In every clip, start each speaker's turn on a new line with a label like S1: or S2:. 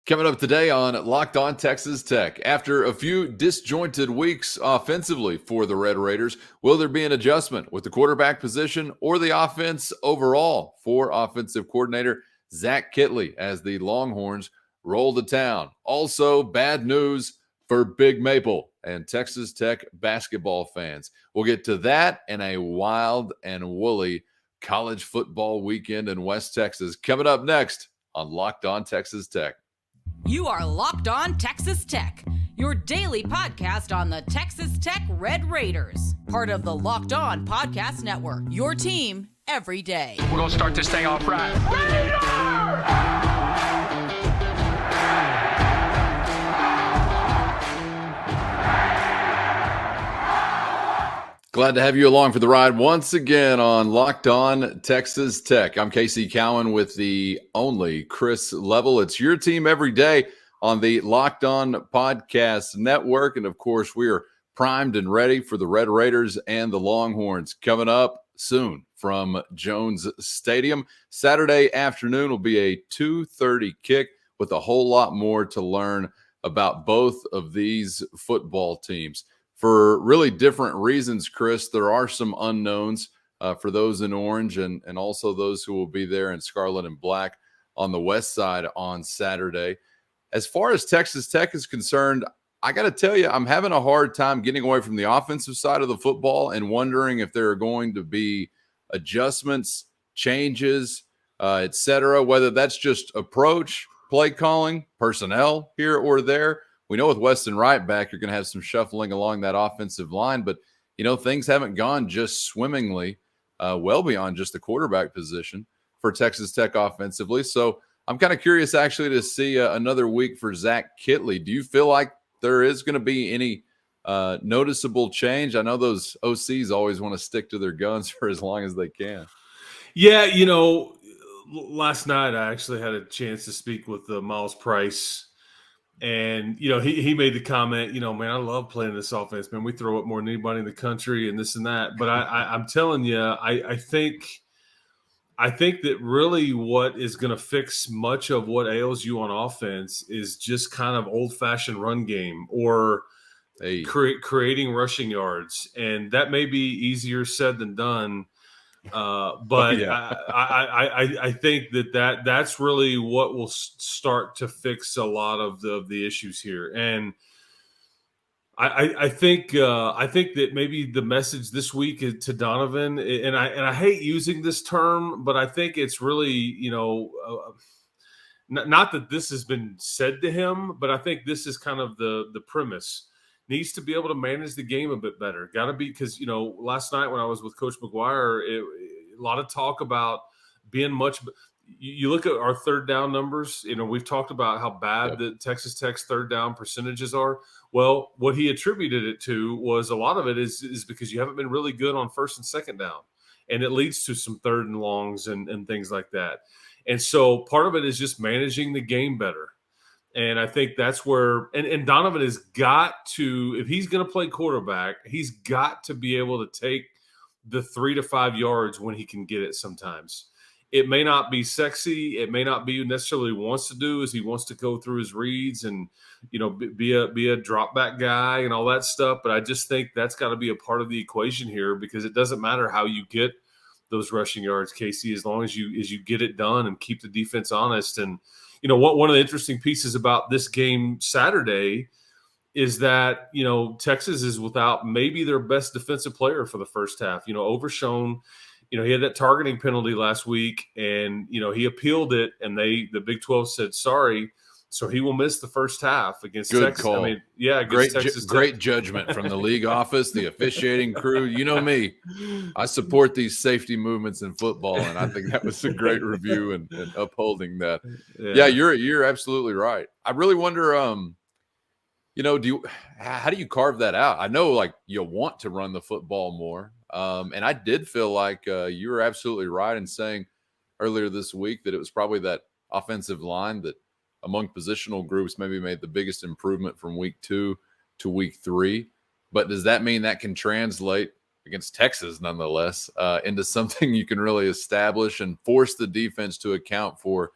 S1: Coming up today on Locked On Texas Tech. After a few disjointed weeks offensively for the Red Raiders, will there be an adjustment with the quarterback position or the offense overall for offensive coordinator Zach Kittley as the Longhorns roll to town? Also, bad news for Big Maple and Texas Tech basketball fans. We'll get to that and a wild and woolly college football weekend in West Texas coming up next on Locked On Texas Tech.
S2: You are Locked On Texas Tech, your daily podcast on the Texas Tech Red Raiders, part of the Locked On Podcast Network, your team every day.
S3: We're going to start this thing off right.
S1: Glad to have you along for the ride once again on Locked On Texas Tech. I'm Casey Cowan with the only Chris Level. It's your team every day on the Locked On Podcast Network. And of course, we are primed and ready for the Red Raiders and the Longhorns coming up soon from Jones Stadium. Saturday afternoon will be a 2:30 kick with a whole lot more to learn about both of these football teams. For really different reasons, Chris, there are some unknowns for those in orange and also those who will be there in scarlet and black on the west side on Saturday. As far as Texas Tech is concerned, I got to tell you, I'm having a hard time getting away from the offensive side of the football and wondering if there are going to be adjustments, changes, et cetera, whether that's just approach, play calling, personnel here or there. We know with Weston Wright back, you're going to have some shuffling along that offensive line, but, things haven't gone just swimmingly, well beyond just the quarterback position for Texas Tech offensively. So I'm kind of curious actually to see another week for Zach Kittley. Do you feel like there is going to be any noticeable change? I know those OCs always want to stick to their guns for as long as they can.
S4: Yeah, last night I actually had a chance to speak with Miles Price. And, he made the comment, man, I love playing this offense, man. We throw it more than anybody in the country and this and that. But I'm telling you, I think that really what is going to fix much of what ails you on offense is just kind of old-fashioned run game or creating rushing yards. And that may be easier said than done. But I think that's really what will start to fix a lot of the issues here. And I think that maybe the message this week is to Donovan, and I hate using this term, but I think it's really, not that this has been said to him, but I think this is kind of the premise. Needs to be able to manage the game a bit better. Got to be, because, last night when I was with Coach McGuire, a lot of talk about being much – you look at our third down numbers. We've talked about how bad the Texas Tech's third down percentages are. Well, what he attributed it to was a lot of it is because you haven't been really good on first and second down, and it leads to some third and longs and things like that. And so part of it is just managing the game better. And I think that's where and Donovan has got to, if he's going to play quarterback, he's got to be able to take the 3 to 5 yards when he can get it sometimes. It may not be sexy. It may not be necessarily what he wants to do, is he wants to go through his reads and, be a drop back guy and all that stuff. But I just think that's got to be a part of the equation here, because it doesn't matter how you get those rushing yards, Casey, as long as you get it done and keep the defense honest. And, one of the interesting pieces about this game Saturday is that, Texas is without maybe their best defensive player for the first half. Overshown, he had that targeting penalty last week, and, he appealed it, and the Big 12 said sorry. So he will miss the first half against Texas.
S1: Call.
S4: Against Texas Tech.
S1: Great judgment from the league office, the officiating crew. You know me, I support these safety movements in football, and I think that was a great review and upholding that. Yeah, you're absolutely right. I really wonder, how do you carve that out? I know, you want to run the football more, and I did feel like you were absolutely right in saying earlier this week that it was probably that offensive line that, among positional groups, maybe made the biggest improvement from week 2 to week 3. But does that mean that can translate against Texas nonetheless into something you can really establish and force the defense to account for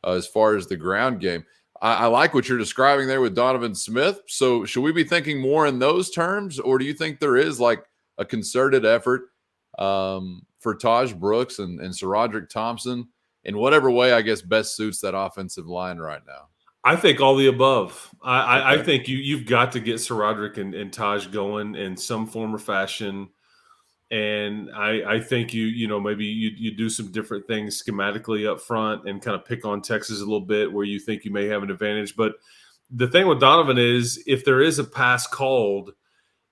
S1: as far as the ground game? I like what you're describing there with Donovan Smith. So should we be thinking more in those terms, or do you think there is like a concerted effort for Taj Brooks and SaRodorick Thompson in whatever way, I guess, best suits that offensive line right now?
S4: I think all the above. I
S1: Okay.
S4: think you've got to get SaRodorick and Taj going in some form or fashion. And I think maybe you do some different things schematically up front and kind of pick on Texas a little bit where you think you may have an advantage. But the thing with Donovan is if there is a pass called,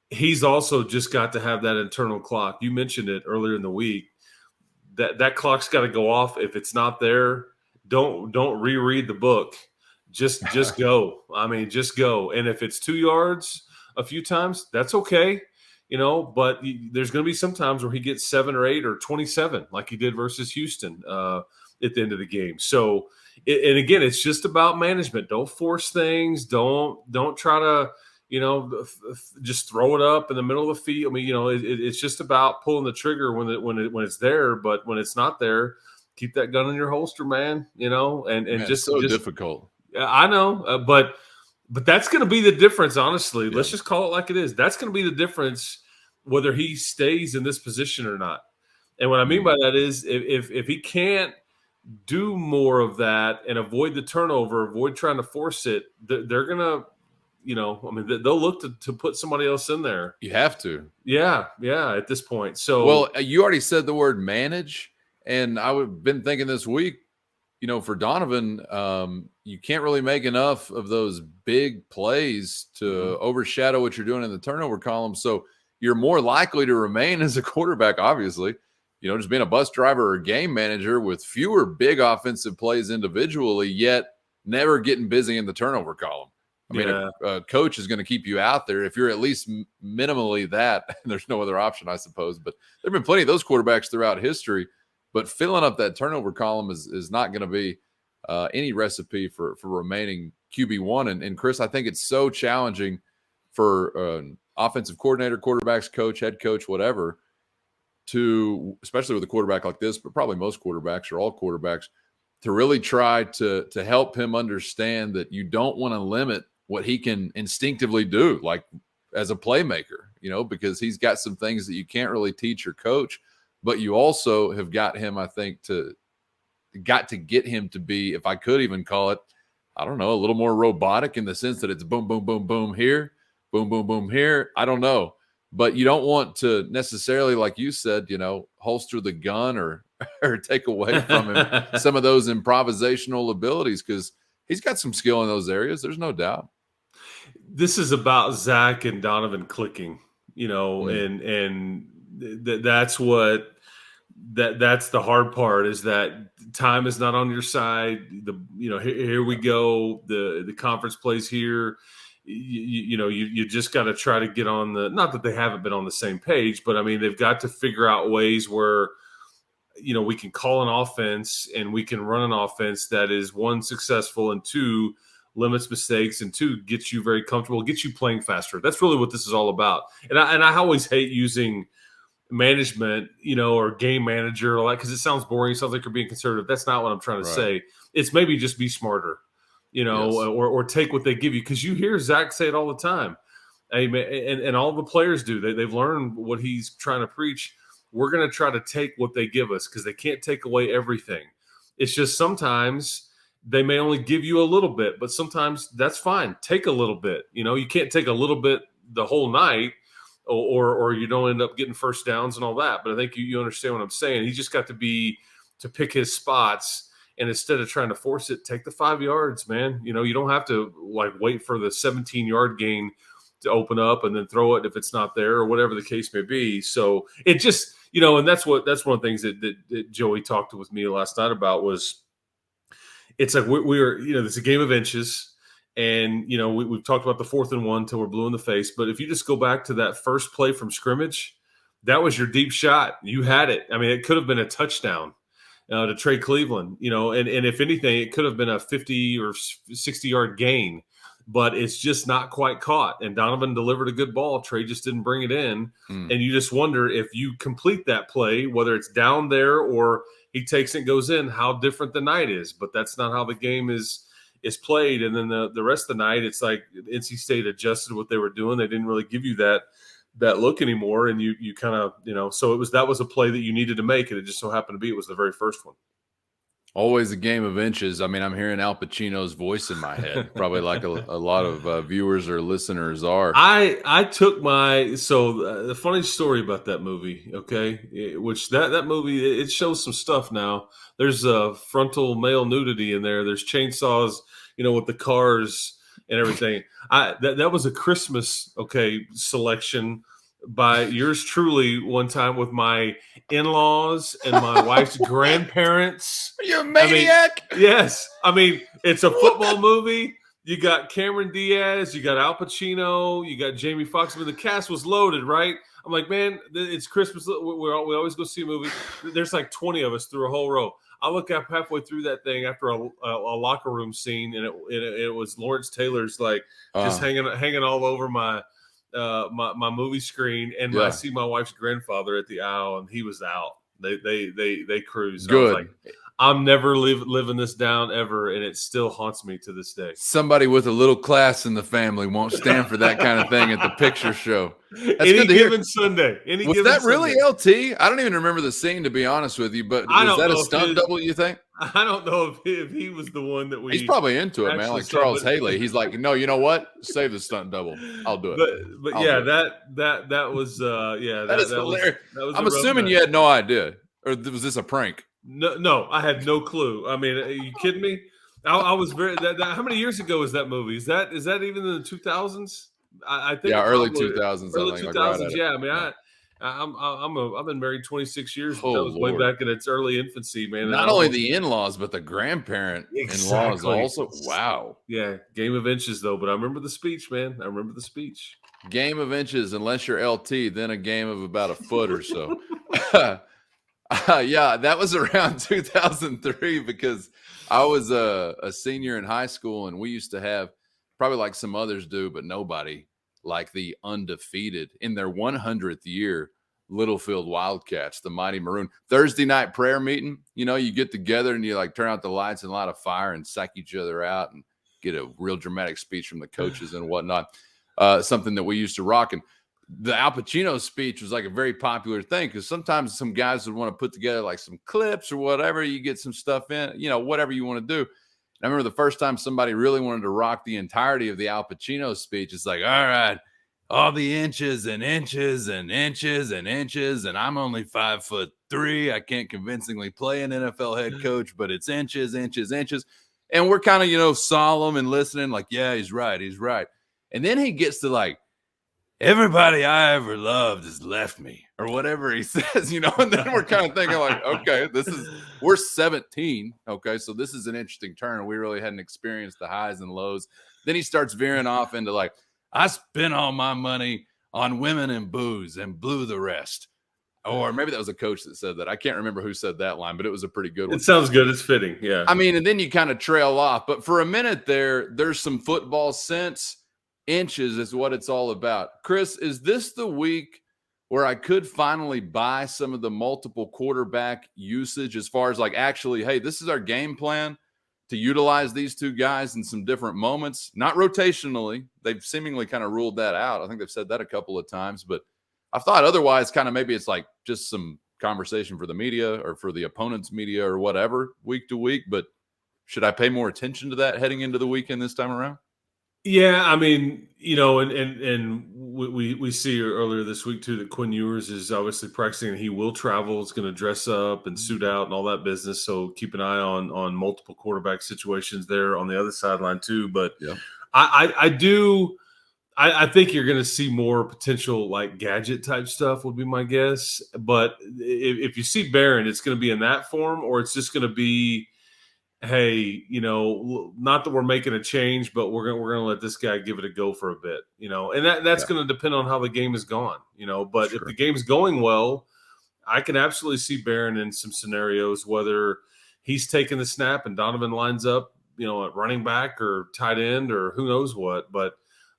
S4: he's also just got to have that internal clock. You mentioned it earlier in the week. That clock's got to go off. If it's not there, don't reread the book. Just go. I mean, just go. And if it's 2 yards a few times, that's okay. But there's going to be some times where he gets 7 or 8 or 27, like he did versus Houston at the end of the game. So, and again, it's just about management. Don't force things. Don't try to, just throw it up in the middle of the field. I mean, it's just about pulling the trigger when it's there. But when it's not there, keep that gun in your holster, man. And
S1: Man,
S4: just
S1: so difficult.
S4: I know, but that's going to be the difference, honestly.
S1: Yeah.
S4: Let's just call it like it is. That's going to be the difference whether he stays in this position or not. And what I mean by that is if he can't do more of that and avoid the turnover, avoid trying to force it, they're going to, they'll look to put somebody else in there.
S1: You have to.
S4: Yeah, at this point. So,
S1: well, you already said the word manage, and I've been thinking this week, for Donovan, you can't really make enough of those big plays to overshadow what you're doing in the turnover column. So you're more likely to remain as a quarterback, obviously, just being a bus driver or game manager with fewer big offensive plays individually, yet never getting busy in the turnover column. I mean, a coach is going to keep you out there if you're at least minimally that. And there's no other option, I suppose. But there have been plenty of those quarterbacks throughout history. But filling up that turnover column is not going to be any recipe for remaining QB1. And Chris, I think it's so challenging for an offensive coordinator, quarterbacks coach, head coach, whatever, to, especially with a quarterback like this, but probably most quarterbacks or all quarterbacks, to really try to help him understand that you don't want to limit what he can instinctively do, like as a playmaker, because he's got some things that you can't really teach your coach. But you also have got him, I think, to get him to be, if I could even call it, I don't know, a little more robotic in the sense that it's boom, boom, boom, boom here, boom, boom, boom here. I don't know. But you don't want to necessarily, like you said, holster the gun or take away from him some of those improvisational abilities, because he's got some skill in those areas. There's no doubt.
S4: This is about Zach and Donovan clicking, and that's what that's the hard part, is that time is not on your side. Here we go. The conference plays here. You just got to try to get on not that they haven't been on the same page, but I mean, they've got to figure out ways where, we can call an offense and we can run an offense that is, 1, successful, and 2, limits mistakes, and 2, gets you very comfortable, gets you playing faster. That's really what this is all about. And I always hate using management, or game manager, because it sounds boring. It sounds like you're being conservative. That's not what I'm trying to say. It's maybe just be smarter,
S1: Yes.
S4: or take what they give you. Because you hear Zach say it all the time. And all the players do. They've learned what he's trying to preach. We're going to try to take what they give us, because they can't take away everything. It's just sometimes they may only give you a little bit, but sometimes that's fine. Take a little bit. You can't take a little bit the whole night, or you don't end up getting first downs and all that. But I think you understand what I'm saying. He just got to pick his spots, and instead of trying to force it, take the 5 yards, man. You don't have to wait for the 17-yard gain to open up and then throw it if it's not there, or whatever the case may be. So it just, and that's one of the things that Joey talked with me last night about, was it's like we were, it's a game of inches. And, we've talked about the 4th and 1 till we're blue in the face. But if you just go back to that first play from scrimmage, that was your deep shot. You had it. I mean, it could have been a touchdown to Trey Cleveland, and if anything, it could have been a 50 or 60-yard gain. But it's just not quite caught. And Donovan delivered a good ball. Trey just didn't bring it in. And you just wonder, if you complete that play, whether it's down there or he takes it and goes in, how different the night is. But that's not how the game is is played, and then the rest of the night, it's like NC State adjusted what they were doing. They didn't really give you that look anymore, and you kind of, so that was a play that you needed to make, and it just so happened to be it was the very first one.
S1: Always a game of inches. I mean, I'm hearing Al Pacino's voice in my head, probably like a lot of viewers or listeners are.
S4: I took the funny story about that movie, okay, which that movie, it shows some stuff now. There's frontal male nudity in there. There's chainsaws, with the cars and everything. That was a Christmas, selection by yours truly one time with my in-laws and my wife's grandparents.
S1: Are you a maniac?
S4: Yes. I mean, it's a football movie. You got Cameron Diaz, you got Al Pacino, you got Jamie Foxx. I mean, the cast was loaded, right? I'm like, man, it's Christmas. We always go see a movie. There's like 20 of us through a whole row. I look up halfway through that thing after a locker room scene, and it was Lawrence Taylor's like just hanging all over my movie screen, and I see my wife's grandfather at the aisle, and he was out. They cruised.
S1: Good.
S4: I was like, I'm never living this down ever, and it still haunts me to this day.
S1: Somebody with a little class in the family won't stand for that kind of thing at the picture show. That's
S4: any given Sunday.
S1: Was that really LT? I don't even remember the scene, to be honest with you, but was that a stunt double, you think?
S4: I don't know if he was the one that
S1: He's probably into it, man, like Charles Haley. He's like, no, you know what? Save the stunt double. I'll do it.
S4: But yeah, that was
S1: that is hilarious. I'm assuming you had no idea, or was this a prank?
S4: No, I had no clue. I mean, are you kidding me? I was very. How many years ago was that movie? Is that even in the 2000s? I think
S1: early 2000s.
S4: Early 2000s. Yeah, I mean, I've been married 26 years. That was way back in its early infancy, man.
S1: Not only the in-laws, but the grandparent in-laws also. Wow.
S4: Yeah, game of inches though. But I remember the speech, man. I remember the speech.
S1: Game of inches, unless you're LT, then a game of about a foot or so. Yeah, that was around 2003 because I was a senior in high school, and we used to have, probably like some others do, but nobody like the undefeated in their 100th year Littlefield Wildcats, the Mighty Maroon. Thursday night prayer meeting, you get together and you like turn out the lights and light a fire and psych each other out and get a real dramatic speech from the coaches and whatnot. Something that we used to rock. And the Al Pacino speech was like a very popular thing because sometimes some guys would want to put together like some clips or whatever. You get some stuff in, whatever you want to do. And I remember the first time somebody really wanted to rock the entirety of the Al Pacino speech. It's like, all right, all the inches and inches and inches and inches, and I'm only 5'3". I can't convincingly play an NFL head coach, but it's inches, inches, inches. And we're kind of, solemn and listening like, yeah, he's right. He's right. And then he gets to like, everybody I ever loved has left me, or whatever he says, and then we're kind of thinking like, okay, we're 17. Okay. So this is an interesting turn. We really hadn't experienced the highs and lows. Then he starts veering off into like, I spent all my money on women and booze and blew the rest. Or maybe that was a coach that said that. I can't remember who said that line, but it was a pretty good one.
S4: It sounds good. It's fitting. Yeah.
S1: I mean, and then you kind of trail off, but for a minute there's some football sense. Inches is what it's all about. Chris, is this the week where I could finally buy some of the multiple quarterback usage as far as like actually, hey, this is our game plan to utilize these two guys in some different moments, not rotationally. They've seemingly kind of ruled that out. I think they've said that a couple of times, but I thought otherwise kind of maybe it's like just some conversation for the media or for the opponent's media or whatever week to week. But should I pay more attention to that heading into the weekend this time around?
S4: Yeah, I mean, and we see earlier this week too that Quinn Ewers is obviously practicing, and he will travel. Is going to dress up and suit out and all that business. So keep an eye on multiple quarterback situations there on the other sideline too. But yeah. I think you're going to see more potential like gadget type stuff would be my guess. But if you see Barron, it's going to be in that form, or it's just going to be, hey, not that we're making a change, but we're gonna let this guy give it a go for a bit, and that's going to depend on how the game is gone, But sure. If the game's going well, I can absolutely see Barron in some scenarios, whether he's taking the snap and Donovan lines up, at running back or tight end or who knows what. But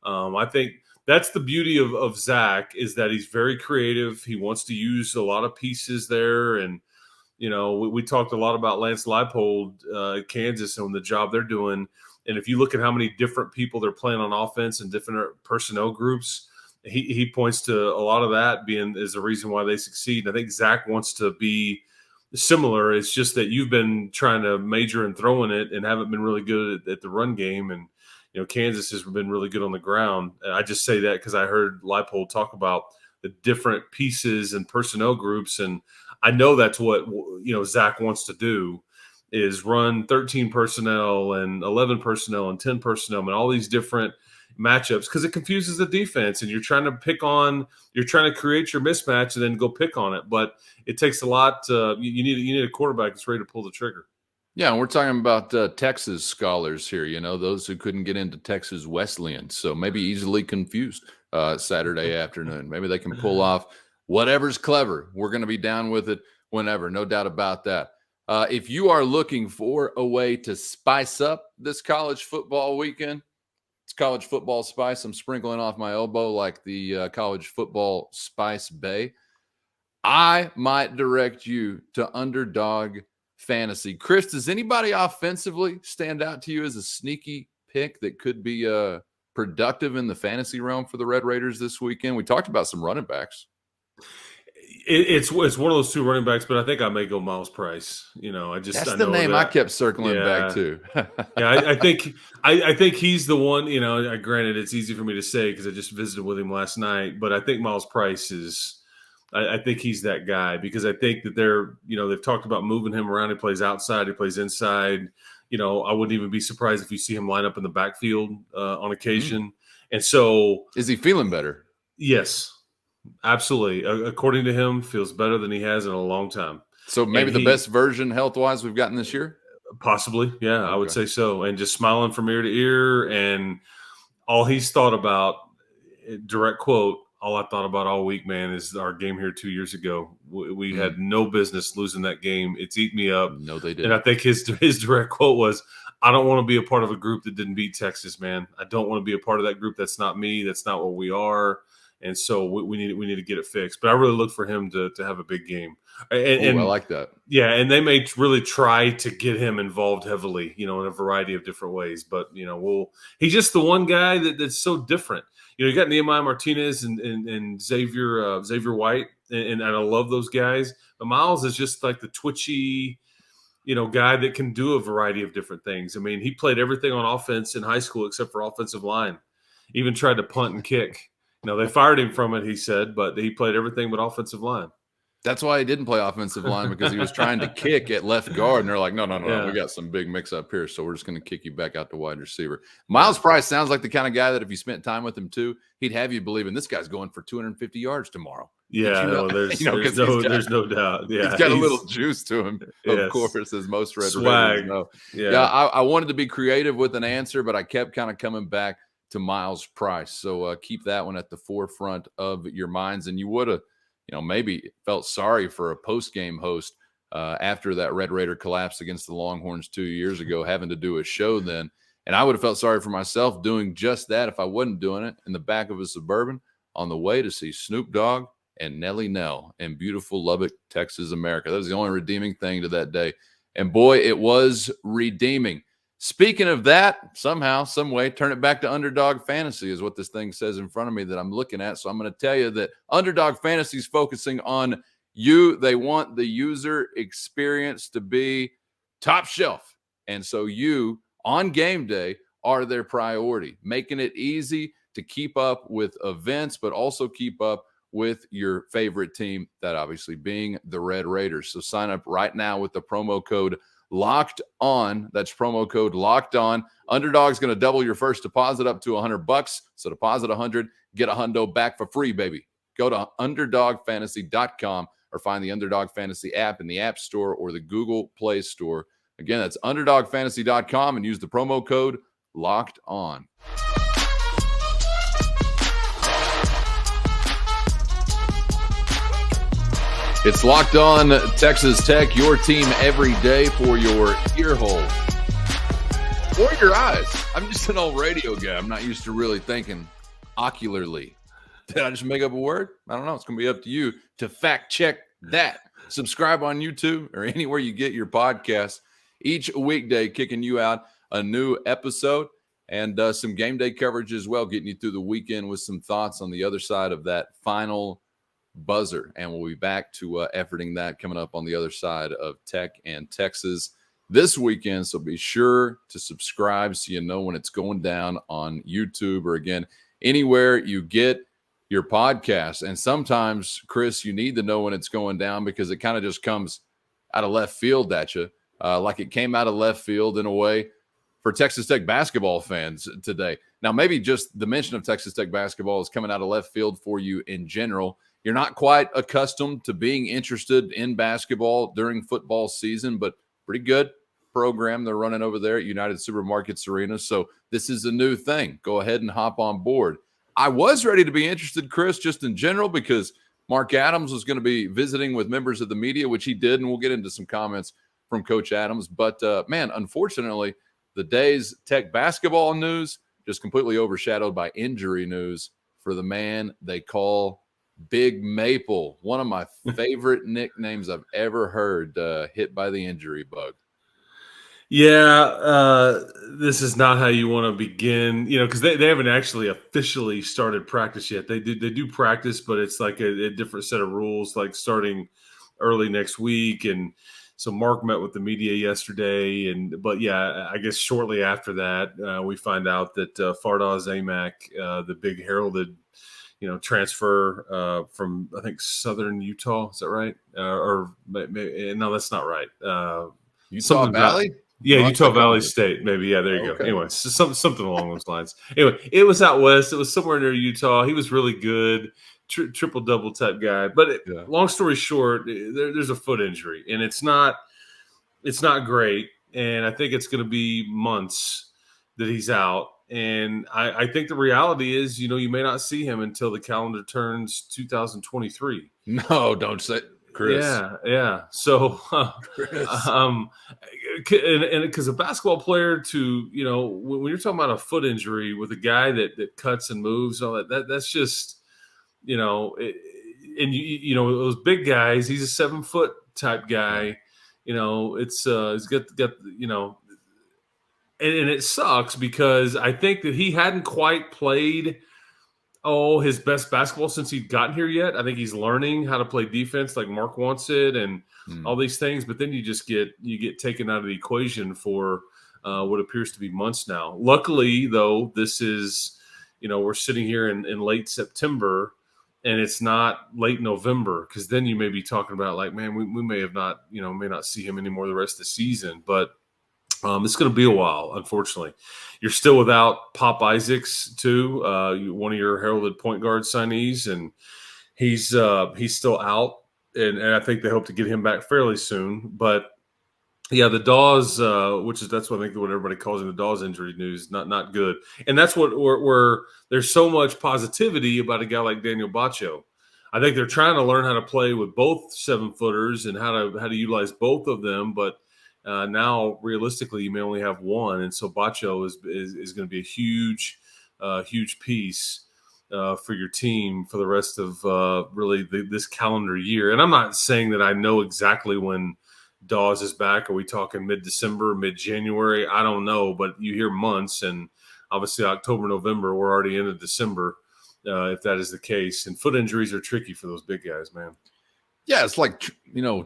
S4: I think that's the beauty of Zach, is that he's very creative. He wants to use a lot of pieces there, and we talked a lot about Lance Leipold at Kansas and the job they're doing. And if you look at how many different people they're playing on offense and different personnel groups, he points to a lot of that being is the reason why they succeed. And I think Zach wants to be similar. It's just that you've been trying to major in throwing it and haven't been really good at the run game. And, Kansas has been really good on the ground. And I just say that because I heard Leipold talk about the different pieces and personnel groups. And I know that's what, Zach wants to do is run 13 personnel and 11 personnel and 10 personnel and all these different matchups because it confuses the defense and you're trying to create your mismatch and then go pick on it. But it takes a lot. You need a quarterback that's ready to pull the trigger.
S1: Yeah, and we're talking about Texas scholars here, those who couldn't get into Texas Wesleyan. So maybe easily confused Saturday afternoon. Maybe they can pull off whatever's clever. We're going to be down with it whenever, no doubt about that. If you are looking for a way to spice up this college football weekend, it's college football spice. I'm sprinkling off my elbow like the college football spice bay. I might direct you to Underdog Fantasy. Chris, does anybody offensively stand out to you as a sneaky pick that could be productive in the fantasy realm for the Red Raiders this weekend? We talked about some running backs.
S4: It's one of those two running backs, but I think I may go Miles Price.
S1: That's the name I kept circling back to.
S4: Yeah, I think he's the one. Granted, it's easy for me to say because I just visited with him last night, but I think Miles Price is. I think he's that guy because I think that they've talked about moving him around. He plays outside, he plays inside. I wouldn't even be surprised if you see him line up in the backfield on occasion. And so,
S1: is he feeling better?
S4: Yes. Absolutely. According to him, feels better than he has in a long time.
S1: So maybe the best version health-wise we've gotten this year?
S4: Possibly. Yeah, okay. I would say so. And just smiling from ear to ear. And all he's thought about, direct quote, all I thought about all week, man, is our game here 2 years ago. We had no business losing that game. It's eaten me up.
S1: No, they didn't.
S4: And I think his direct quote was, I don't want to be a part of a group that didn't beat Texas, man. I don't want to be a part of that group. That's not me. That's not what we are. And so we need to get it fixed. But I really look for him to have a big game. And
S1: I like that.
S4: Yeah, and they may really try to get him involved heavily, in a variety of different ways. But, he's just the one guy that's so different. You got Nehemiah Martinez and Xavier White, and I love those guys. But Miles is just like the twitchy, guy that can do a variety of different things. I mean, he played everything on offense in high school except for offensive line. Even tried to punt and kick. They fired him from it, he said, but he played everything but offensive line.
S1: That's why he didn't play offensive line because he was trying to kick at left guard, and they're like, no, we got some big mix up here, so we're just going to kick you back out to wide receiver. Miles Price sounds like the kind of guy that if you spent time with him too, he'd have you believing this guy's going for 250 yards tomorrow.
S4: Yeah, there's no doubt. Yeah,
S1: he's got a little juice to him, of course, as most Red Raiders know. Yeah, I wanted to be creative with an answer, but I kept kind of coming back to Miles Price. So keep that one at the forefront of your minds, and you would have, maybe felt sorry for a post-game host after that Red Raider collapse against the Longhorns 2 years ago, having to do a show then. And I would have felt sorry for myself doing just that if I wasn't doing it in the back of a Suburban on the way to see Snoop Dogg and Nelly Nell in beautiful Lubbock, Texas, America. That was the only redeeming thing to that day. And boy, it was redeeming. Speaking of that, somehow, some way, turn it back to Underdog Fantasy is what this thing says in front of me that I'm looking at. So I'm going to tell you that Underdog Fantasy is focusing on you. They want the user experience to be top shelf. And so you, on game day, are their priority, making it easy to keep up with events, but also keep up with your favorite team, that obviously being the Red Raiders. So sign up right now with the promo code Locked On. That's promo code Locked On. Underdog's going to double your first deposit up to $100. So deposit 100, get a hundo back for free, baby. Go to UnderdogFantasy.com or find the Underdog Fantasy app in the App Store or the Google Play Store. Again, that's UnderdogFantasy.com and use the promo code Locked On. It's Locked On Texas Tech, your team every day for your ear hole or your eyes. I'm just an old radio guy. I'm not used to really thinking ocularly. Did I just make up a word? I don't know. It's going to be up to you to fact check that. Subscribe on YouTube or anywhere you get your podcasts each weekday, kicking you out a new episode and some game day coverage as well, getting you through the weekend with some thoughts on the other side of that final buzzer. And we'll be back to efforting that coming up on the other side of Tech and Texas this weekend. So be sure to subscribe so you know when it's going down on YouTube or, again, anywhere you get your podcast. And sometimes, Chris, you need to know when it's going down because it kind of just comes out of left field at you, like it came out of left field in a way for Texas Tech basketball fans today. Now, maybe just the mention of Texas Tech basketball is coming out of left field for you in general. You're not quite accustomed to being interested in basketball during football season, but pretty good program they're running over there at United Supermarkets Arena. So this is a new thing. Go ahead and hop on board. I was ready to be interested, Chris, just in general, because Mark Adams was going to be visiting with members of the media, which he did, and we'll get into some comments from Coach Adams. But, man, unfortunately, the day's Tech basketball news just completely overshadowed by injury news for the man they call Big Maple, one of my favorite nicknames I've ever heard, hit by the injury bug.
S4: Yeah, this is not how you want to begin, because they haven't actually officially started practice yet. They do practice, but it's like a different set of rules, like starting early next week. And so Mark met with the media yesterday, but yeah, I guess shortly after that, we find out that Fardaws Aimaq, the big heralded, transfer from, I think, Southern Utah, is that right? Or no, that's not right.
S1: Utah Valley.
S4: Yeah, Utah Valley State, maybe. Yeah, there you go. Anyway, something along those lines. Anyway, it was out west. It was somewhere near Utah. He was really good, triple-double type guy. But long story short, there's a foot injury, and it's not great. And I think it's going to be months that he's out. And I think the reality is, you may not see him until the calendar turns 2023.
S1: No, don't say – Chris.
S4: Yeah. So, and because a basketball player when you're talking about a foot injury with a guy that cuts and moves, all that's just, those big guys, he's a 7-foot type guy, it's he's got, and it sucks because I think that he hadn't quite played his best basketball since he'd gotten here yet. I think he's learning how to play defense like Mark wants it and all these things. But then you get taken out of the equation for what appears to be months now. Luckily, though, this is, we're sitting here in late September and it's not late November, because then you may be talking about like, man, we may have not, may not see him anymore the rest of the season. But it's going to be a while, unfortunately. You're still without Pop Isaacs, too, one of your heralded point guard signees, and he's still out, and I think they hope to get him back fairly soon. But, yeah, the Dawes, that's what I think what everybody calls him, the Dawes injury news, not good. And that's where there's so much positivity about a guy like Daniel Baccio. I think they're trying to learn how to play with both 7-footers and how to utilize both of them, but now, realistically, you may only have one, and so Baccio is going to be a huge piece for your team for the rest of really this calendar year. And I'm not saying that I know exactly when Dawes is back. Are we talking mid-December, mid-January? I don't know, but you hear months, and obviously October, November, we're already into December if that is the case. And foot injuries are tricky for those big guys, man.
S1: Yeah, it's like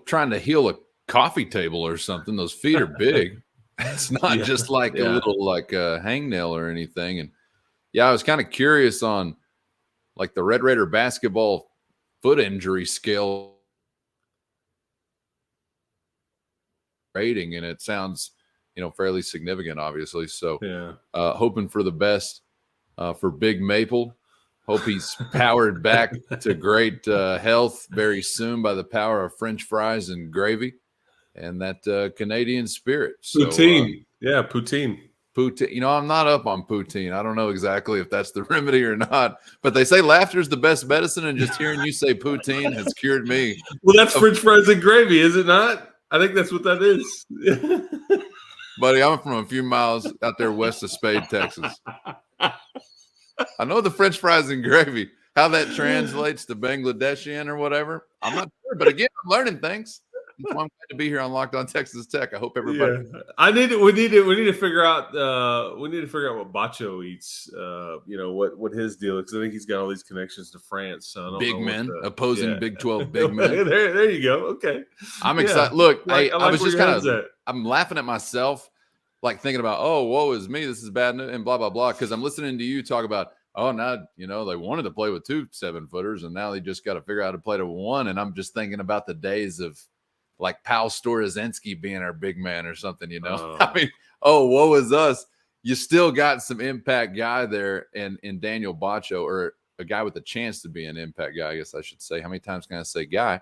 S1: trying to heal a coffee table or something. Those feet are big. It's not just like a little like a hangnail or anything. And I was kind of curious on like the Red Raider basketball foot injury scale rating, and it sounds fairly significant, obviously. So hoping for the best for Big Maple. Hope he's powered back to great health very soon by the power of French fries and gravy and that Canadian spirit.
S4: Poutine. Poutine.
S1: Poutine. I'm not up on poutine. I don't know exactly if that's the remedy or not, but they say laughter is the best medicine, and just hearing you say poutine has cured me.
S4: Well, that's French fries and gravy, is it not? I think that's what that is.
S1: Buddy, I'm from a few miles out there west of Spade, Texas. I know the French fries and gravy. How that translates to Bangladeshian or whatever, I'm not sure. But again, I'm learning things. That's why I'm glad to be here on Locked On Texas Tech. I hope everybody.
S4: Yeah. We need to figure out what Bacho eats. What his deal is, because I think he's got all these connections to France. So I don't
S1: Big
S4: know
S1: men, opposing Big 12 big men.
S4: there you go. Okay,
S1: I'm excited. Look, I was just kind
S4: of.
S1: I'm laughing at myself, like thinking about, oh, woe is me, this is bad news, and blah blah blah. Because I'm listening to you talk about, oh, now they wanted to play with 2 7-footers, and now they just got to figure out how to play to 1. And I'm just thinking about the days of like Pal Storozinski being our big man or something. I mean, woe is us. You still got some impact guy there, in Daniel Bacho, or a guy with a chance to be an impact guy, I guess I should say. How many times can I say guy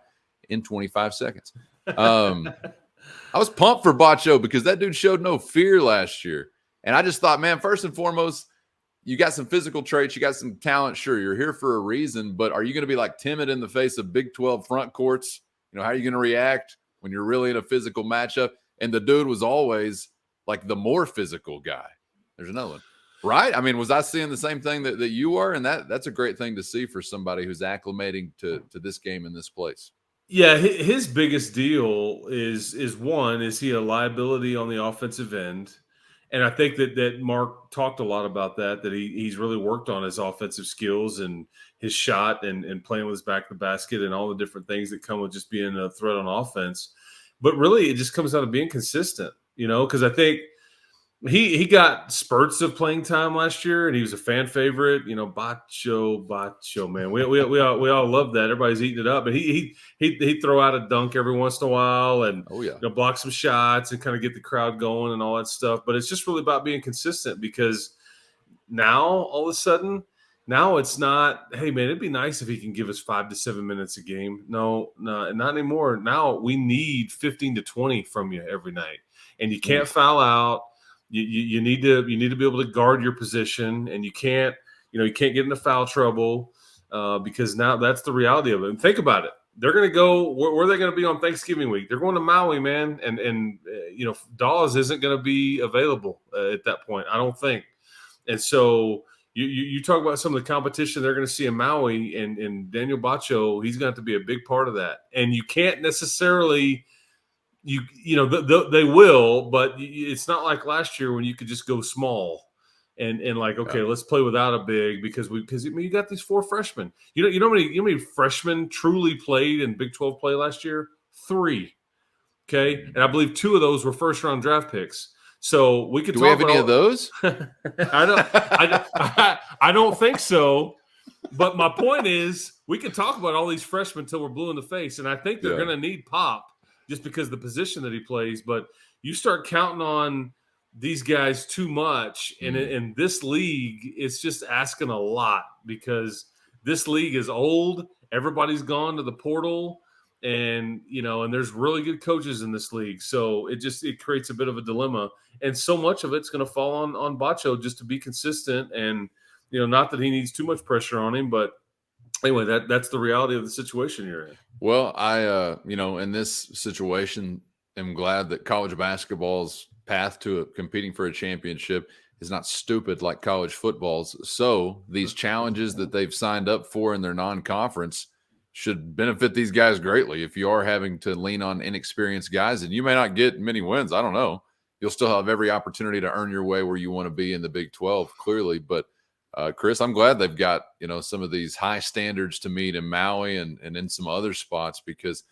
S1: in 25 seconds? I was pumped for Bacho because that dude showed no fear last year. And I just thought, man, first and foremost, you got some physical traits, you got some talent. Sure, you're here for a reason, but are you going to be like timid in the face of Big 12 front courts? How are you going to react when you're really in a physical matchup? And the dude was always like the more physical guy. There's another one, right? I mean, was I seeing the same thing that you are? And that's a great thing to see for somebody who's acclimating to this game in this place.
S4: Yeah, his biggest deal is he a liability on the offensive end? And I think that Mark talked a lot about that he's really worked on his offensive skills and his shot and playing with his back to the basket and all the different things that come with just being a threat on offense. But really, it just comes out of being consistent, because I think he got spurts of playing time last year, and he was a fan favorite. Bacho, man, we all love that. Everybody's eating it up, but he'd throw out a dunk every once in a while, and block some shots and kind of get the crowd going and all that stuff. But it's just really about being consistent, because now all of a sudden, now it's not, hey man, it'd be nice if he can give us 5 to 7 minutes a game. No, not anymore. Now we need 15 to 20 from you every night, and you can't foul out. You need to be able to guard your position, and you can't get into foul trouble, because now that's the reality of it. And think about it. They're going to go where are they going to be on Thanksgiving week? They're going to Maui, man. And Dawes isn't going to be available at that point, I don't think. And so you talk about some of the competition they're going to see in Maui, and Daniel Bacho, he's going to have to be a big part of that. And you can't necessarily they will, but it's not like last year when you could just go small and like, okay, let's play without a big because you got these 4 freshmen. You know how many freshmen truly played in Big 12 play last year? 3. Okay, and I believe 2 of those were first-round draft picks. So we could.
S1: Do we have any of those?
S4: I don't think so. But my point is, we can talk about all these freshmen until we're blue in the face, and I think they're going to need pop. Just because of the position that he plays, but you start counting on these guys too much, and in this league, it's just asking a lot, because this league is old. Everybody's gone to the portal, and and there's really good coaches in this league, so it creates a bit of a dilemma, and so much of it's going to fall on Bacho just to be consistent, and not that he needs too much pressure on him, but anyway, that's the reality of the situation you're in.
S1: Well, I, in this situation, am glad that college basketball's path to competing for a championship is not stupid like college football's. So these challenges that they've signed up for in their non-conference should benefit these guys greatly. If you are having to lean on inexperienced guys, and you may not get many wins, I don't know, you'll still have every opportunity to earn your way where you want to be in the Big 12, clearly. But Chris, I'm glad they've got, some of these high standards to meet in Maui and in some other spots, because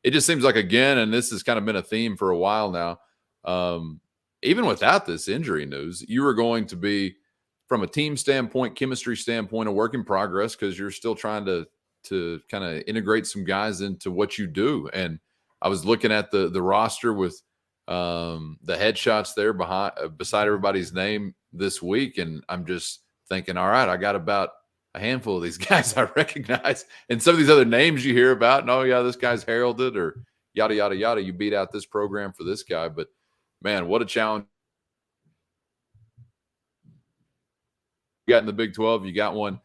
S1: it just seems like, again, and this has kind of been a theme for a while now, even without this injury news, you were going to be, from a team standpoint, chemistry standpoint, a work in progress, because you're still trying to kind of integrate some guys into what you do. And I was looking at the roster with the headshots there beside everybody's name this week, and I'm just thinking, all right, I got about a handful of these guys I recognize, and some of these other names you hear about, and oh yeah, this guy's heralded, or yada yada yada. You beat out this program for this guy, but man, what a challenge you got in the Big 12. You got one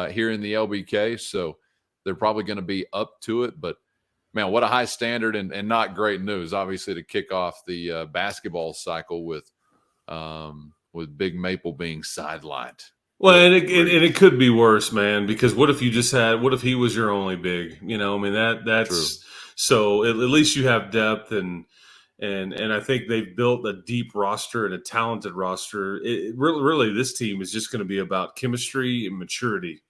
S1: here in the LBK, so they're probably going to be up to it. But man, what a high standard, and not great news, obviously, to kick off the basketball cycle with Big Maple being sidelined.
S4: Well, and it could be worse, man, because what if he was your only big? That's So at least you have depth, and I think they've built a deep roster and a talented roster. Really, this team is just going to be about chemistry and maturity.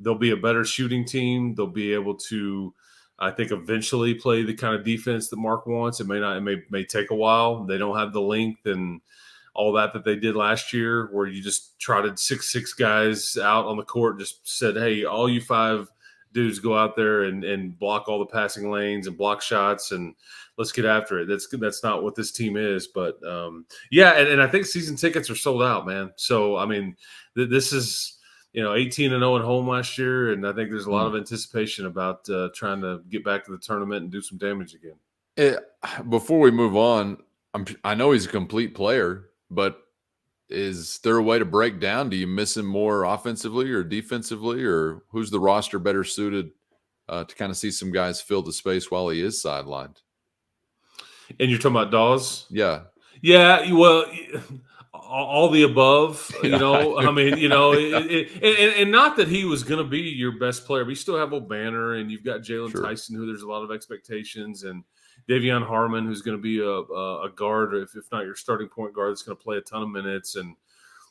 S4: They'll be a better shooting team. They'll be able to, I think, eventually play the kind of defense that Mark wants. It may not. It may take a while. They don't have the length and all that they did last year, where you just trotted 6'6" guys out on the court, just said, "Hey, all you 5 dudes go out there and block all the passing lanes and block shots, and let's get after it." That's not what this team is. But yeah, and I think season tickets are sold out, man. So I mean, this is 18-0 at home last year, and I think there's a lot of anticipation about trying to get back to the tournament and do some damage again.
S1: Before we move on, I know he's a complete player, but is there a way to break down? Do you miss him more offensively or defensively, or who's the roster better suited to kind of see some guys fill the space while he is sidelined?
S4: And you're talking about Dawes?
S1: Yeah.
S4: Yeah, well, all the above, I mean, and not that he was going to be your best player, but you still have O'Banner, and you've got Jalen Tyson, who there's a lot of expectations, and Davion Harmon, who's going to be a guard, if not your starting point guard, that's going to play a ton of minutes. And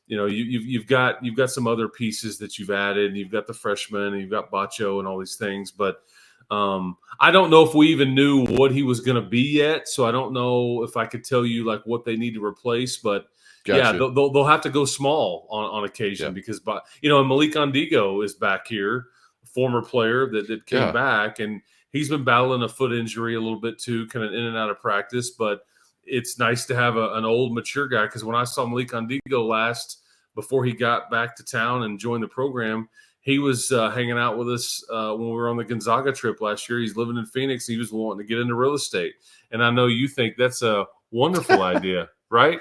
S4: you've got some other pieces that you've added. And you've got the freshmen, and you've got Bacho, and all these things. But I don't know if we even knew what he was going to be yet. So I don't know if I could tell you like what they need to replace. But
S1: Gotcha.
S4: yeah, they'll have to go small on occasion because, and Malik Ondigo is back here, former player that came back, and he's been battling a foot injury a little bit too, kind of in and out of practice. But it's nice to have an old, mature guy, because when I saw Malik Ondigo last, before he got back to town and joined the program, he was hanging out with us when we were on the Gonzaga trip last year. He's living in Phoenix. He was wanting to get into real estate. And I know you think that's a wonderful idea, right?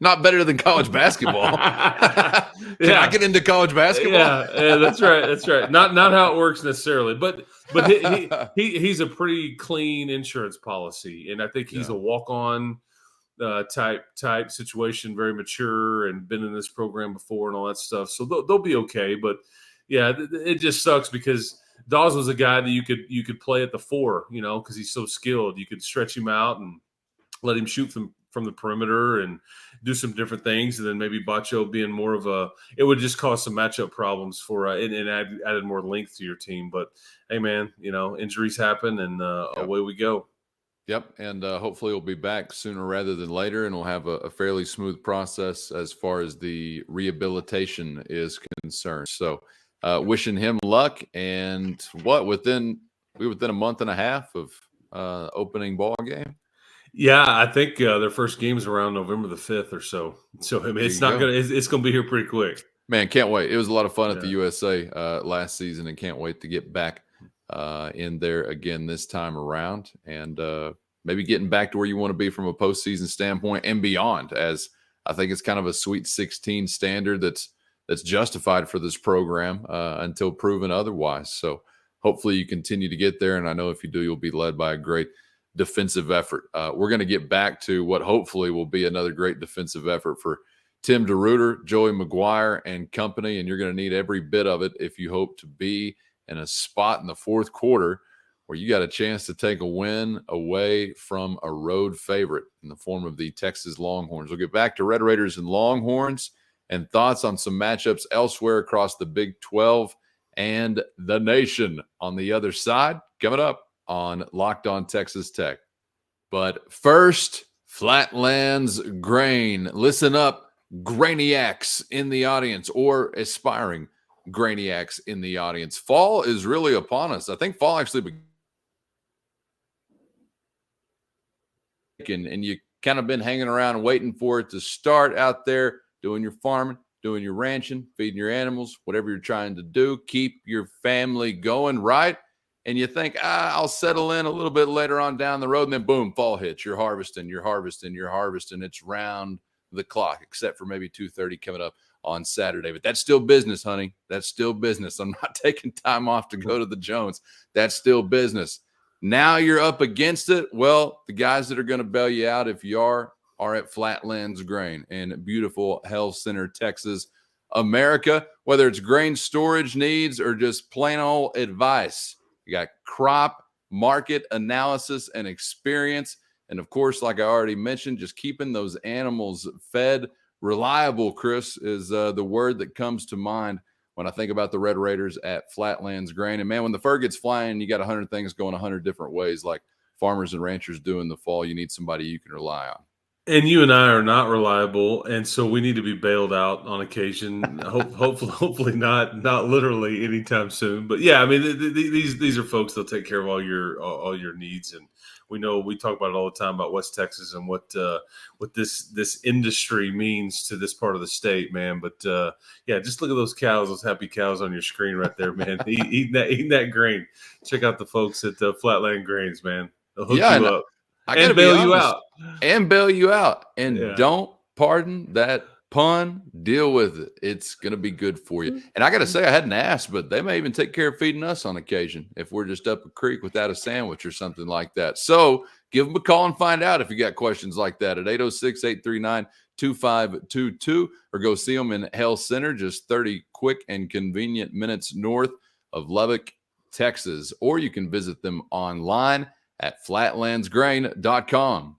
S1: Not better than college basketball. Can I get into college basketball?
S4: Yeah, that's right. That's right. Not how it works necessarily, but he's a pretty clean insurance policy, and I think he's a walk-on type situation, very mature, and been in this program before and all that stuff. So they'll be okay. But yeah, it just sucks because Dawes was a guy that you could play at the 4, because he's so skilled. You could stretch him out and let him shoot from the perimeter and do some different things, and then maybe Bacho being more of it would just cause some matchup problems for and added more length to your team. But hey, man, injuries happen, and away we go.
S1: Yep, and hopefully we'll be back sooner rather than later, and we'll have a fairly smooth process as far as the rehabilitation is concerned. So wishing him luck, and within a month and a half of opening ball game.
S4: Yeah, I think their first game is around November the 5th or so. So I mean, it's gonna be here pretty quick.
S1: Man, can't wait. It was a lot of fun at the USA last season, and can't wait to get back in there again this time around, and maybe getting back to where you want to be from a postseason standpoint and beyond. As I think it's kind of a Sweet 16 standard that's justified for this program until proven otherwise. So hopefully you continue to get there, and I know if you do, you'll be led by a great defensive effort. We're going to get back to what hopefully will be another great defensive effort for Tim DeRuyter, Joey McGuire, and company, and you're going to need every bit of it if you hope to be in a spot in the fourth quarter where you got a chance to take a win away from a road favorite in the form of the Texas Longhorns. We'll get back to Red Raiders and Longhorns and thoughts on some matchups elsewhere across the Big 12 and the nation on the other side coming up on Locked On Texas Tech. But first, Flatlands Grain. Listen up, Grainiacs in the audience, or aspiring Grainiacs in the audience. Fall is really upon us. I think fall actually began, and you kind of been hanging around waiting for it to start out there, doing your farming, doing your ranching, feeding your animals, whatever you're trying to do. Keep your family going, right? And you think, I'll settle in a little bit later on down the road, and then boom, fall hits. You're harvesting. It's round the clock, except for maybe 2:30 coming up on Saturday. But that's still business, honey. That's still business. I'm not taking time off to go to the Jones. That's still business. Now you're up against it. Well, the guys that are going to bail you out, if you are at Flatlands Grain in beautiful Hell Center, Texas, America. Whether it's grain storage needs or just plain old advice, you got crop market analysis and experience. And of course, like I already mentioned, just keeping those animals fed. Reliable, Chris, is the word that comes to mind when I think about the Red Raiders at Flatlands Grain. And man, when the fur gets flying, you got 100 things going 100 different ways, like farmers and ranchers do in the fall. You need somebody you can rely on.
S4: And you and I are not reliable, and so we need to be bailed out on occasion. Hopefully not literally anytime soon. But yeah, I mean, these are folks. They'll take care of all your needs, and we know we talk about it all the time about West Texas and what this industry means to this part of the state, man. But yeah, just look at those cows, those happy cows on your screen right there, man. eating that grain. Check out the folks at Flatland Grains, man. They'll hook you up.
S1: I gotta bail you out. And bail you out. And don't pardon that pun. Deal with it. It's going to be good for you. And I got to say, I hadn't asked, but they may even take care of feeding us on occasion if we're just up a creek without a sandwich or something like that. So give them a call and find out if you got questions like that at 806-839-2522 or go see them in Hell Center, just 30 quick and convenient minutes north of Lubbock, Texas. Or you can visit them online at flatlandsgrain.com.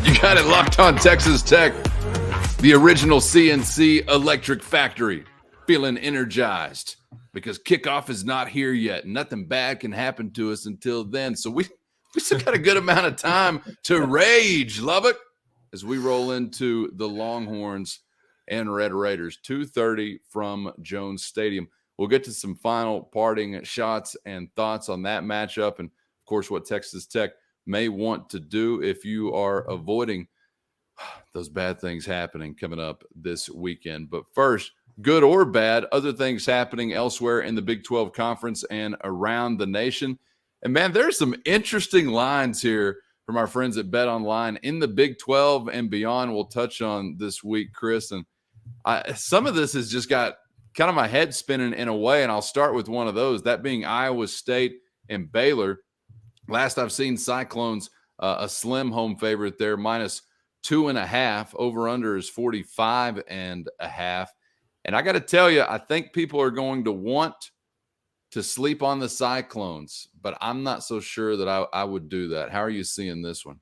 S1: You got it locked on Texas Tech, the original CNC electric factory, feeling energized because kickoff is not here yet. Nothing bad can happen to us until then. So we still got a good amount of time to rage, Lubbock, as we roll into the Longhorns and Red Raiders, 2:30 from Jones Stadium. We'll get to some final parting shots and thoughts on that matchup and, of course, what Texas Tech may want to do if you are avoiding those bad things happening coming up this weekend. But first, good or bad, other things happening elsewhere in the Big 12 Conference and around the nation. And, man, there's some interesting lines here from our friends at Bet Online in the Big 12 and beyond. We'll touch on this week, Chris. And some of this has just got kind of my head spinning in a way, and I'll start with one of those, that being Iowa State and Baylor. Last I've seen, Cyclones, a slim home favorite there, -2.5. Over-under is 45.5. And I got to tell you, I think people are going to want to sleep on the Cyclones, but I'm not so sure that I would do that. How are you seeing this one?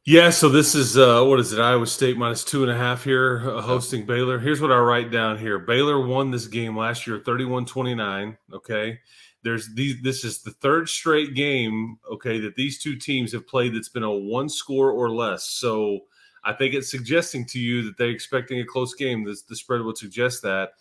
S4: Yeah, so this is, what is it, Iowa State -2.5 here, hosting Baylor. Here's what I write down here. Baylor won this game last year 31-29, okay? This is the third straight game, okay, that these two teams have played that's been a one score or less. So I think it's suggesting to you that they're expecting a close game. The spread would suggest that.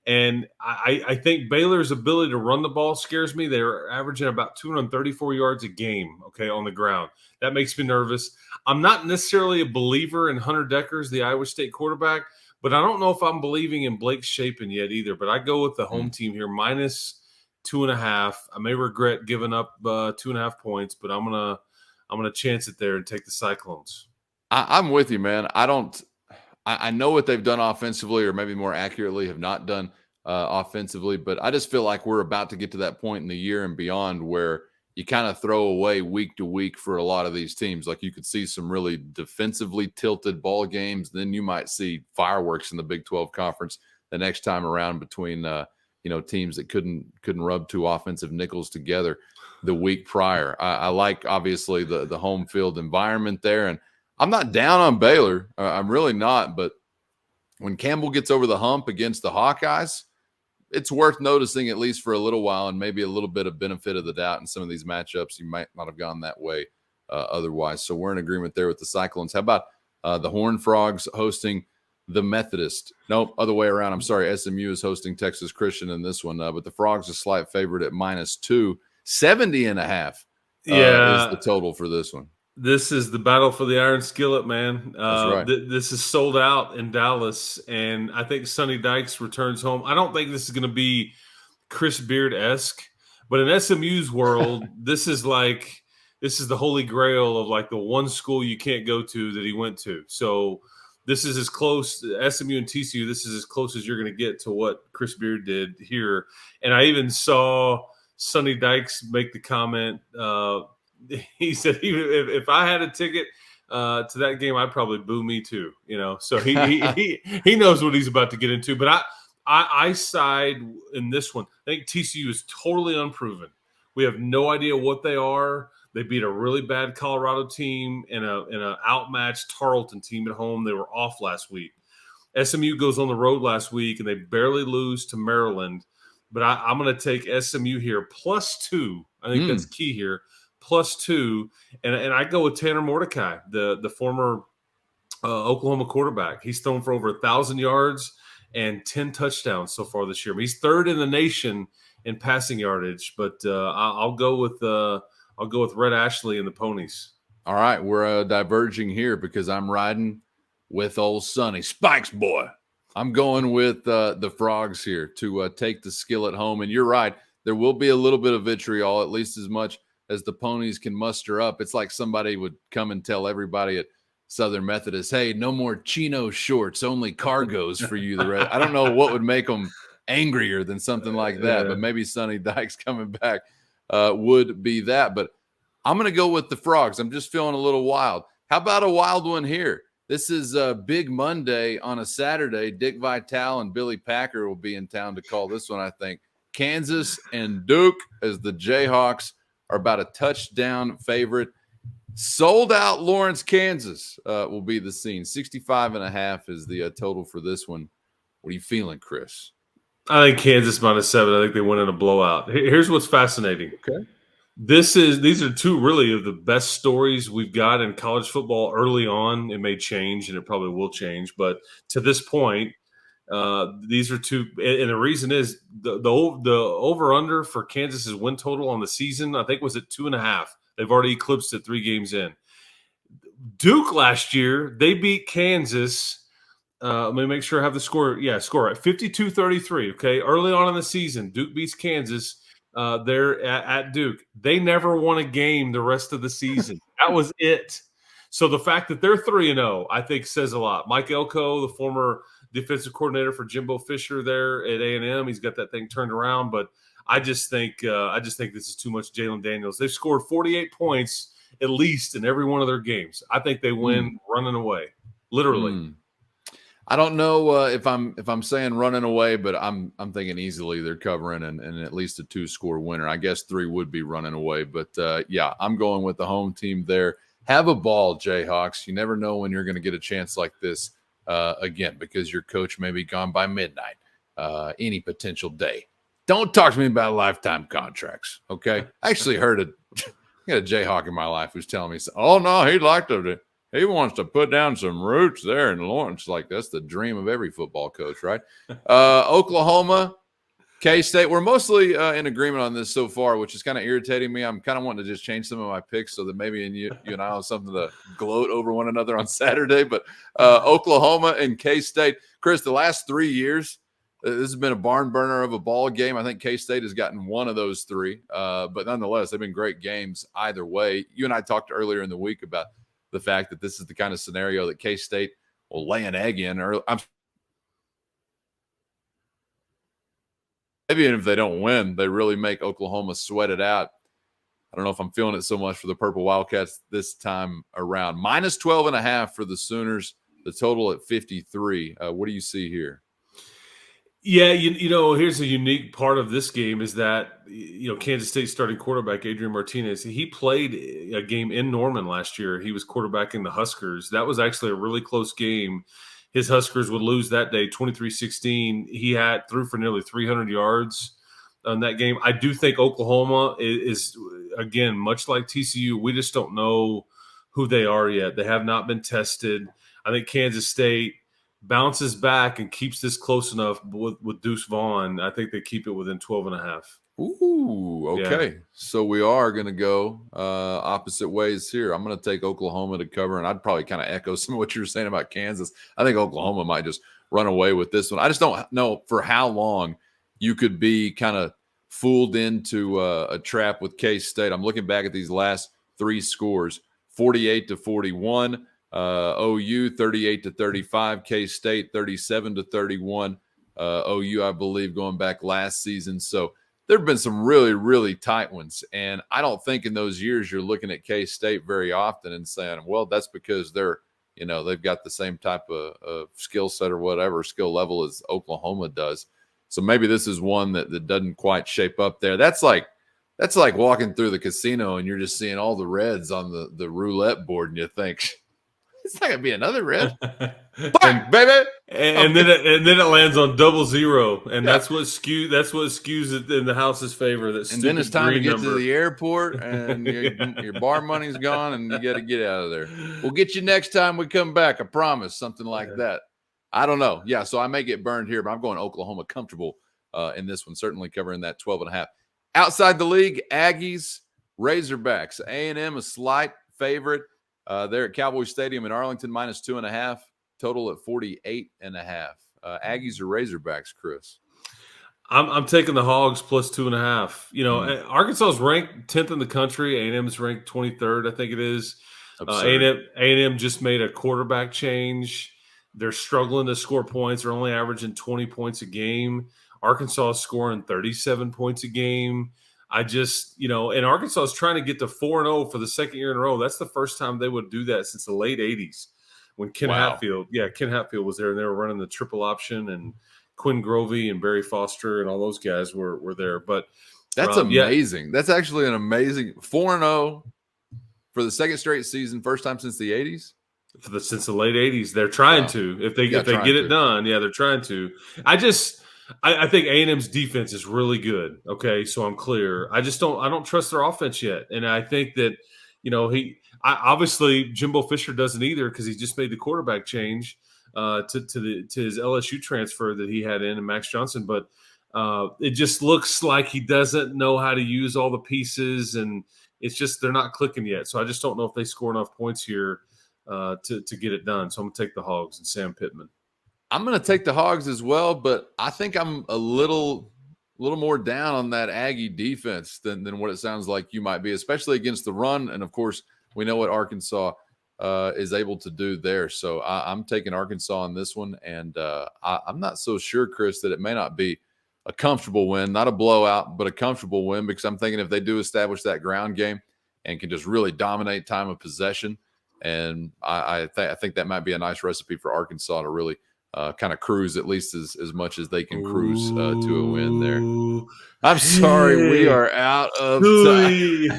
S4: And I think Baylor's ability to run the ball scares me. They're averaging about 234 yards a game, okay, on the ground. That makes me nervous. I'm not necessarily a believer in Hunter Dekkers, the Iowa State quarterback, but I don't know if I'm believing in Blake Shapen yet either. But I go with the home team here, -2.5. I may regret giving up 2.5 points, but I'm gonna chance it there and take the Cyclones.
S1: I'm with you, man. I know what they've done offensively, or maybe more accurately have not done offensively, but I just feel like we're about to get to that point in the year and beyond where you kind of throw away week to week for a lot of these teams. Like you could see some really defensively tilted ball games. Then you might see fireworks in the Big 12 Conference the next time around between teams that couldn't rub two offensive nickels together the week prior. I like, obviously, the home field environment there, and I'm not down on Baylor. I'm really not. But when Campbell gets over the hump against the Hawkeyes, it's worth noticing at least for a little while, and maybe a little bit of benefit of the doubt in some of these matchups. You might not have gone that way otherwise. So we're in agreement there with the Cyclones. How about the Horned Frogs hosting the Methodist? Nope, other way around. I'm sorry. SMU is hosting Texas Christian in this one. But the Frogs a slight favorite at -2. 70.5 is the total for this one.
S4: This is the battle for the Iron Skillet, man.
S1: That's right.
S4: This is sold out in Dallas, and I think Sonny Dykes returns home. I don't think this is going to be Chris Beard-esque, but in SMU's world, this is the holy grail of like the one school you can't go to that he went to. So this is as close, SMU and TCU, this is as close as you're going to get to what Chris Beard did here. And I even saw Sonny Dykes make the comment. He said, even if I had a ticket to that game, I'd probably boo me too. So he knows what he's about to get into. But I side in this one. I think TCU is totally unproven. We have no idea what they are. They beat a really bad Colorado team and an outmatched Tarleton team at home. They were off last week. SMU goes on the road last week, and they barely lose to Maryland. But I'm going to take SMU here, +2. I think that's key here, +2. And I go with Tanner Mordecai, the former Oklahoma quarterback. He's thrown for over 1,000 yards and 10 touchdowns so far this year. He's third in the nation in passing yardage. But I'll go with Red Ashley and the Ponies.
S1: All right, we're diverging here because I'm riding with old Sonny Spikes boy. I'm going with the Frogs here to take the skillet home. And you're right, there will be a little bit of vitriol, at least as much as the Ponies can muster up. It's like somebody would come and tell everybody at Southern Methodist, hey, no more chino shorts, only cargos for you. I don't know what would make them angrier than something like that, but maybe Sonny Dykes coming back would be that. But I'm going to go with the Frogs. I'm just feeling a little wild. How about a wild one here? This is a Big Monday on a Saturday. Dick Vitale and Billy Packer will be in town to call this one, I think. Kansas and Duke, as the Jayhawks are about a touchdown favorite. Sold out Lawrence, Kansas will be the scene. 65.5 is the total for this one. What are you feeling, Chris?
S4: I think Kansas -7. I think they win in a blowout. Here's what's fascinating.
S1: Okay.
S4: These are two really of the best stories we've got in college football early on. It may change, and it probably will change, but to this point, these are two. And the reason is the over under for Kansas's win total on the season, I think, was at 2.5. They've already eclipsed it 3 games in. Duke last year, they beat Kansas. Let me make sure I have the score. Yeah, score at 52-33. Okay, early on in the season, Duke beats Kansas. They're at Duke. They never won a game the rest of the season. That was it. So the fact that they're 3-0, I think, says a lot. Mike Elko, the former defensive coordinator for Jimbo Fisher there at A&M, he's got that thing turned around. But I just think this is too much Jalen Daniels. They've scored 48 points at least in every one of their games. I think they win running away, literally.
S1: I don't know if I'm saying running away, but I'm thinking easily they're covering and at least a 2-score winner. I guess 3 would be running away, but yeah, I'm going with the home team there. Have a ball, Jayhawks. You never know when you're going to get a chance like this again because your coach may be gone by midnight any potential day. Don't talk to me about lifetime contracts, okay? I actually heard I got a Jayhawk in my life who's telling me, oh, no, he'd like to – he wants to put down some roots there in Lawrence. Like, that's the dream of every football coach, right? Oklahoma, K-State. We're mostly in agreement on this so far, which is kind of irritating me. I'm kind of wanting to just change some of my picks so that maybe you and I have something to gloat over one another on Saturday. But Oklahoma and K-State. Chris, the last 3 years, this has been a barn burner of a ball game. I think K-State has gotten one of those 3. But nonetheless, they've been great games either way. You and I talked earlier in the week about the fact that this is the kind of scenario that K-State will lay an egg in. Or maybe if they don't win, they really make Oklahoma sweat it out. I don't know if I'm feeling it so much for the Purple Wildcats this time around. -12.5 for the Sooners, the total at 53. What do you see here?
S4: Yeah, you know, here's a unique part of this game is that, Kansas State starting quarterback Adrian Martinez, he played a game in Norman last year. He was quarterbacking the Huskers. That was actually a really close game. His Huskers would lose that day 23-16. He threw for nearly 300 yards on that game. I do think Oklahoma is again, much like TCU, we just don't know who they are yet. They have not been tested. I think Kansas State bounces back and keeps this close enough with Deuce Vaughn. I think they keep it within 12.5.
S1: Ooh, okay.
S4: Yeah.
S1: So we are going to go opposite ways here. I'm going to take Oklahoma to cover, and I'd probably kind of echo some of what you were saying about Kansas. I think Oklahoma might just run away with this one. I just don't know for how long you could be kind of fooled into a trap with K-State. I'm looking back at these last 3 scores, 48-41. OU 38-35, K-State 37-31. OU, I believe, going back last season. So there have been some really, really tight ones. And I don't think in those years you're looking at K-State very often and saying, well, that's because they've got the same type of skill set or whatever skill level as Oklahoma does. So maybe this is one that doesn't quite shape up there. That's like walking through the casino and you're just seeing all the reds on the roulette board, and you think it's not gonna be another red. Bang, baby.
S4: And then it lands on 00, and that's what skews it in the house's favor.
S1: And then it's time to get to the airport, and your bar money's gone, and you got to get out of there. We'll get you next time we come back. I promise. Something like that. I don't know. Yeah, so I may get burned here, but I'm going Oklahoma comfortable in this one, certainly covering that 12.5. Outside the league, Aggies, Razorbacks. A&M a slight favorite. They're at Cowboy Stadium in Arlington, -2.5. Total at 48.5. Aggies or Razorbacks, Chris?
S4: I'm taking the Hogs +2.5. Arkansas is ranked 10th in the country. A&M is ranked 23rd, I think it is. A&M just made a quarterback change. They're struggling to score points. They're only averaging 20 points a game. Arkansas is scoring 37 points a game. And Arkansas is trying to get to 4-0 for the second year in a row. That's the first time they would do that since the late 80s when Ken Hatfield was there, and they were running the triple option, and Quinn Grovey and Barry Foster and all those guys were there. But
S1: that's amazing. Yeah. That's actually an amazing 4-0 for the second straight season, first time since the 80s.
S4: Since the late 80s, they're trying to. If they get it done, they're trying to. I think A&M's defense is really good. Okay, so I'm clear. I don't trust their offense yet, and I think that obviously Jimbo Fisher doesn't either, because he just made the quarterback change to his LSU transfer that he had in Max Johnson. But it just looks like he doesn't know how to use all the pieces, and it's just they're not clicking yet. So I just don't know if they score enough points here to get it done. So I'm going to take the Hogs and Sam Pittman.
S1: I'm going to take the Hogs as well, but I think I'm a little more down on that Aggie defense than what it sounds like you might be, especially against the run. And, of course, we know what Arkansas is able to do there. So I'm taking Arkansas on this one, and I'm not so sure, Chris, that it may not be a comfortable win, not a blowout, but a comfortable win, because I'm thinking if they do establish that ground game and can just really dominate time of possession, and I think that might be a nice recipe for Arkansas to really kind of cruise at least as much as they can cruise to a win there. I'm sorry, we are out of time.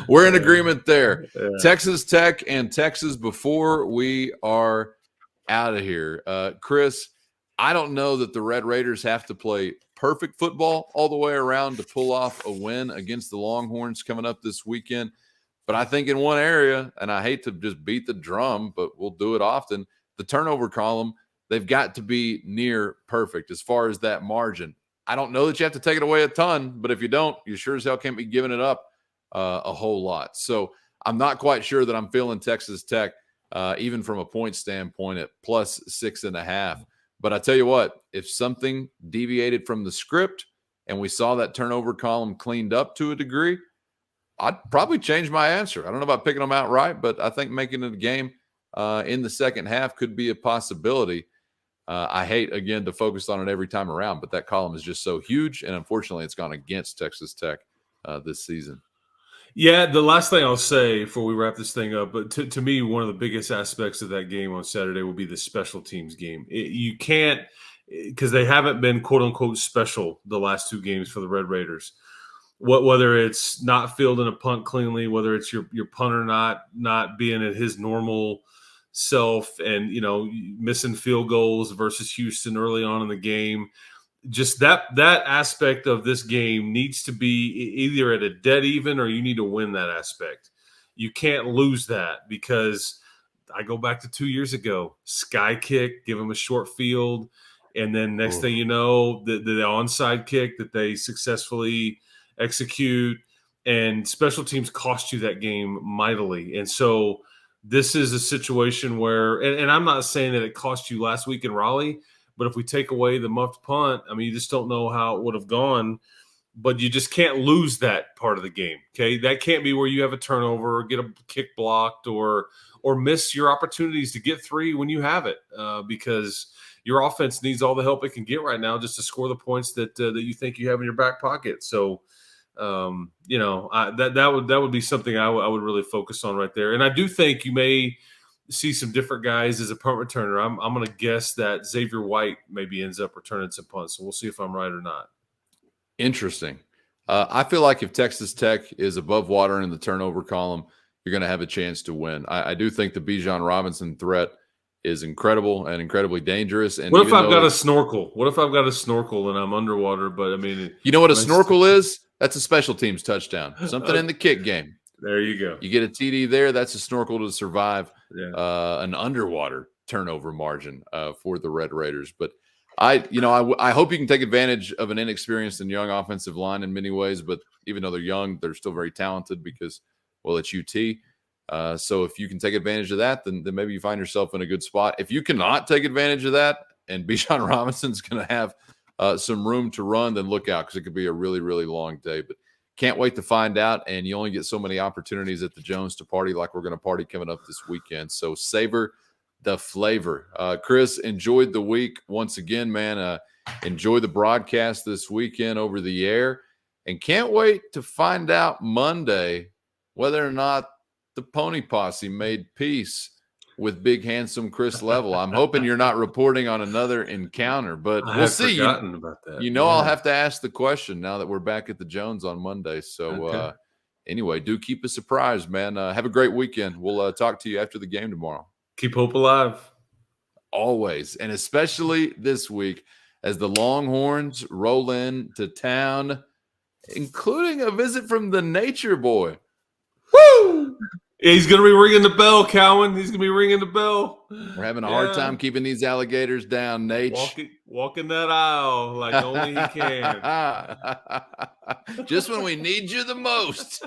S1: We're in agreement there. Yeah. Texas Tech and Texas before we are out of here. Chris, I don't know that the Red Raiders have to play perfect football all the way around to pull off a win against the Longhorns coming up this weekend. But I think in one area, and I hate to just beat the drum, but we'll do it often, the turnover column, they've got to be near perfect as far as that margin. I don't know that you have to take it away a ton, but if you don't, you sure as hell can't be giving it up a whole lot. So I'm not quite sure that I'm feeling Texas Tech, even from a point standpoint, at +6.5. But I tell you what, if something deviated from the script and we saw that turnover column cleaned up to a degree, I'd probably change my answer. I don't know about picking them outright, but I think making it a game in the second half could be a possibility. I hate, again, to focus on it every time around, but that column is just so huge, and unfortunately it's gone against Texas Tech this season.
S4: Yeah, the last thing I'll say before we wrap this thing up, but to me, one of the biggest aspects of that game on Saturday will be the special teams game. You can't, because they haven't been quote-unquote special the last two games for the Red Raiders. Whether it's not fielding a punt cleanly, whether it's your punter not being at his normal self, and missing field goals versus Houston early on in the game, just that aspect of this game needs to be either at a dead even, or you need to win that aspect. You can't lose that, because I go back to 2 years ago, sky kick, give them a short field, and then next thing you know, the onside kick that they successfully execute, and special teams cost you that game mightily. And so this is a situation where, and I'm not saying that it cost you last week in Raleigh, but if we take away the muffed punt, I mean, you just don't know how it would have gone, but you just can't lose that part of the game. Okay. That can't be where you have a turnover or get a kick blocked or miss your opportunities to get three when you have it, because your offense needs all the help it can get right now just to score the points that you think you have in your back pocket. So, that would be something I would really focus on right there. And I do think you may see some different guys as a punt returner. I'm going to guess that Xavier White maybe ends up returning some punts. So we'll see if I'm right or not.
S1: Interesting. I feel like if Texas Tech is above water in the turnover column, you're going to have a chance to win. I do think the Bijan Robinson threat is incredible and incredibly dangerous. And
S4: what if I've got a snorkel? What if I've got a snorkel and I'm underwater? But I mean,
S1: you know what a snorkel is? That's a special teams touchdown. Something in the kick game.
S4: There you go.
S1: You get a TD there. That's a snorkel to survive underwater turnover margin for the Red Raiders. But I hope you can take advantage of an inexperienced and young offensive line in many ways. But even though they're young, they're still very talented because, well, it's UT. So if you can take advantage of that, then maybe you find yourself in a good spot. If you cannot take advantage of that, and Bijan Robinson's going to have some room to run, then look out because it could be a really, really long day. But can't wait to find out. And you only get so many opportunities at the Jones to party like we're going to party coming up this weekend. So savor the flavor. Chris, enjoyed the week once again, man. Enjoy the broadcast this weekend over the air. And can't wait to find out Monday whether or not the Pony Posse made peace with big, handsome Chris Level. I'm hoping you're not reporting on another encounter, but we'll see.
S4: About that.
S1: I'll have to ask the question now that we're back at the Jones on Monday. So anyway, do keep us surprised, man. Have a great weekend. We'll talk to you after the game tomorrow.
S4: Keep hope alive.
S1: Always, and especially this week as the Longhorns roll into town, including a visit from the Nature Boy.
S4: Woo! He's going to be ringing the bell, Cowan. He's going to be ringing the bell.
S1: We're having a hard time keeping these alligators down, Nate.
S4: Walking that aisle like only he can.
S1: Just when we need you the most.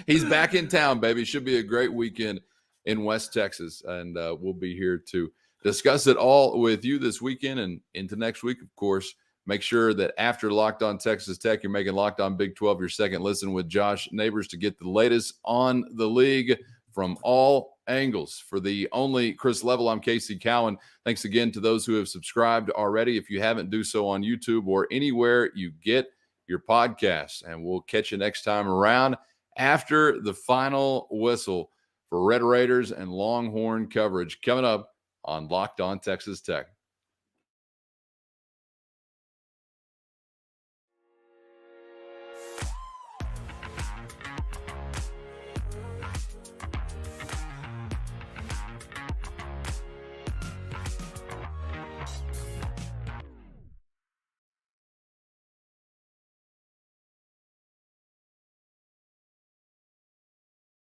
S1: He's back in town, baby. Should be a great weekend in West Texas. And we'll be here to discuss it all with you this weekend and into next week, of course. Make sure that after Locked On Texas Tech, you're making Locked On Big 12 your second listen with Josh Neighbors to get the latest on the league from all angles. For the only Chris Level, I'm Casey Cowan. Thanks again to those who have subscribed already. If you haven't, do so on YouTube or anywhere you get your podcasts. And we'll catch you next time around after the final whistle for Red Raiders and Longhorn coverage coming up on Locked On Texas Tech.